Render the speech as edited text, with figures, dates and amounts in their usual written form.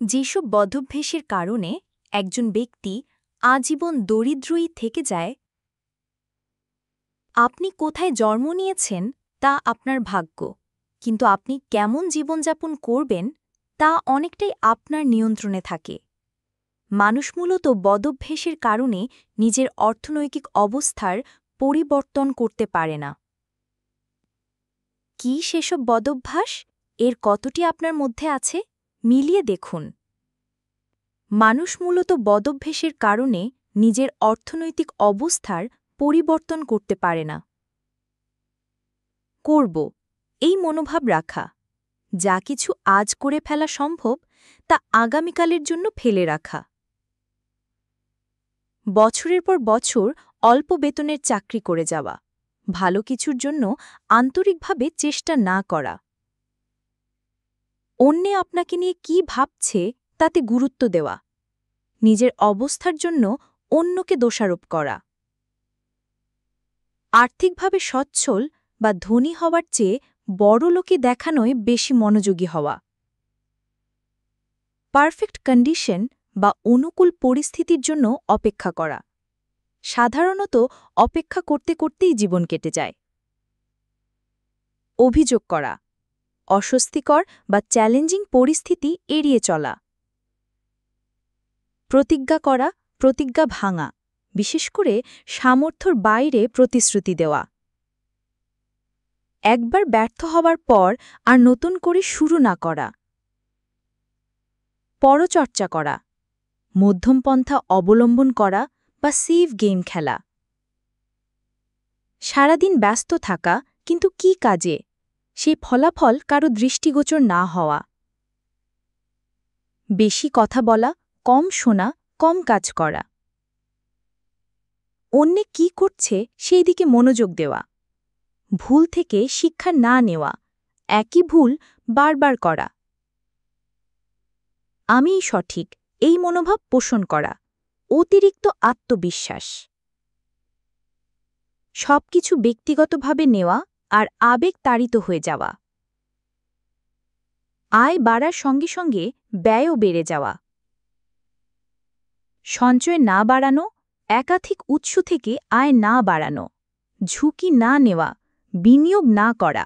যেসব বদভ্যাসের কারণে একজন ব্যক্তি আজীবন দরিদ্রই থেকে যায়, আপনি কোথায় জন্ম নিয়েছেন তা আপনার ভাগ্য, কিন্তু আপনি কেমন জীবনযাপন করবেন তা অনেকটাই আপনার নিয়ন্ত্রণে থাকে। মানুষ মূলত বদভ্যাসের কারণে নিজের অর্থনৈতিক অবস্থার পরিবর্তন করতে পারে না। কি সেসব বদভ্যাস? এর কতটি আপনার মধ্যে আছে মিলিয়ে দেখুন। মানুষ মূলত বদভ্যাসের কারণে নিজের অর্থনৈতিক অবস্থার পরিবর্তন করতে পারে না। করব এই মনোভাব রাখা, যা কিছু আজ করে ফেলা সম্ভব তা আগামীকালের জন্য ফেলে রাখা। বছরের পর বছর অল্প বেতনের চাকরি করে যাওয়া, ভালো কিছুর জন্য আন্তরিকভাবে চেষ্টা না করা। অন্যে আপনাকে নিয়ে কি ভাবছে তাতে গুরুত্ব দেওয়া, নিজের অবস্থার জন্য অন্যকে দোষারোপ করা। আর্থিকভাবে সচ্ছল বা ধনী হওয়ার চেয়ে বড়লোকি দেখানোয় বেশি মনোযোগী হওয়া। পারফেক্ট কন্ডিশন বা অনুকূল পরিস্থিতির জন্য অপেক্ষা করা। সাধারণত অপেক্ষা করতে করতেই জীবন কেটে যায়। অভিযোগ করা, অস্বস্তিকর বা চ্যালেঞ্জিং পরিস্থিতি এড়িয়ে চলা। প্রতিজ্ঞা করা, প্রতিজ্ঞা ভাঙা, বিশেষ করে সামর্থ্যর বাইরে প্রতিশ্রুতি দেওয়া। একবার ব্যর্থ হওয়ার পর আর নতুন করে শুরু না করা। পরচর্চা করা, মধ্যমপন্থা অবলম্বন করা বা সেভ গেম খেলা। সারাদিন ব্যস্ত থাকা, কিন্তু কি কাজে? সেই ফলাফল কারো দৃষ্টিগোচর না হওয়া। বেশি কথা বলা, কম শোনা, কম কাজ করা। অন্যে কি করছে সেই দিকে মনোযোগ দেওয়া। ভুল থেকে শিক্ষা না নেওয়া, একই ভুল বারবার করা। আমিই সঠিক এই মনোভাব পোষণ করা, অতিরিক্ত আত্মবিশ্বাস। সবকিছু ব্যক্তিগতভাবে নেওয়া আর আবেগ তাড়িত হয়ে যাওয়া। আয় বাড়ার সঙ্গে সঙ্গে ব্যয়ও বেড়ে যাওয়া। সঞ্চয় না বাড়ানো, একাধিক উৎস থেকে আয় না বাড়ানো, ঝুঁকি না নেওয়া, বিনিয়োগ না করা।